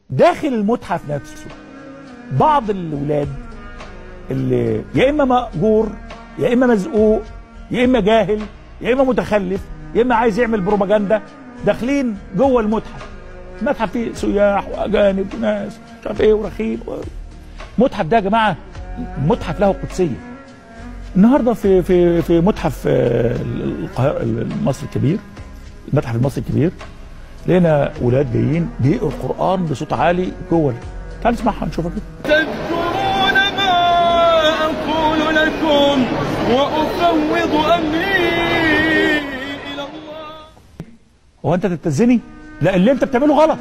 داخل المتحف نفسه بعض الولاد اللي يا اما مأجور يا اما مزقوق يا اما جاهل يا اما متخلف يا اما عايز يعمل بروباجندا داخلين جوه المتحف. المتحف فيه سياح واجانب وناس مش عارف ايه ورخيم. المتحف ده يا جماعه متحف له قدسيه. النهارده في متحف القاهره المصري الكبير، المتحف المصري الكبير، لقينا ولاد جايين بيقروا القران بصوت عالي جوه. تعال نسمعها نشوفها كده. تذكرون ما اقول لكم وافوض امري الى الله. هو انت تتزني؟ لا، اللي انت بتعمله غلط.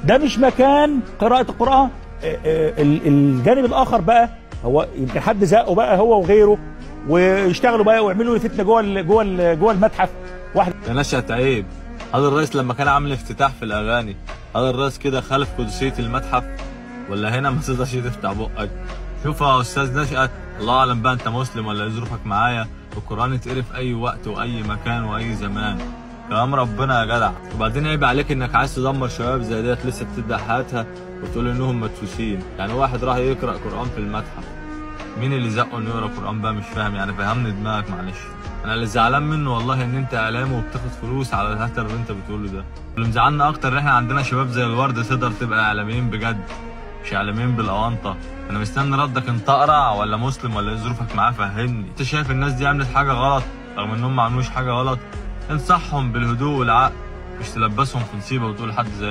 ده مش مكان قراءة القرآن. الجانب الآخر بقى هو يمكن حد زقه بقى هو وغيره ويشتغلوا بقى ويعملوا فتنة جوه المتحف. واحد يا نشأة عيب، هذا الرئيس لما كان عامل افتتاح في الأغاني، هذا الرئيس كده خالف قدسية المتحف؟ ولا هنا ما تقدرش تفتح بقك؟ شوف يا أستاذ نشأة، الله أعلم بقى أنت مسلم ولا ظروفك معايا، القرآن يتقري في أي وقت وأي مكان وأي زمان. كلام ربنا يا جدع. وبعدين عيب عليك انك عايز تدمر شباب زي ديت لسه بتبدا حياتها وتقول انهم مدفوسين. يعني واحد راح يقرا قران في المتحف، مين اللي زقه انه يقرا قران بقى؟ مش فاهم يعني، فهمني دماغك معلش. انا اللي زعلان منه والله ان انت اعلامي وبتاخد فلوس على الهتر اللي انت بتقوله ده. اللي مزعلنا اكتر ان احنا عندنا شباب زي الورد تقدر تبقى اعلاميين بجد، مش اعلاميين بالاونطه. انا مستني ردك، انت اقرع ولا مسلم ولا ايه ظروفك معاه؟ فهمني. انت شايف الناس دي عملت حاجه غلط رغم انهم ما عملوش حاجه غلط؟ انصحهم بالهدوء والعقل، مش تلبسهم في نصيبه وتقول حد زي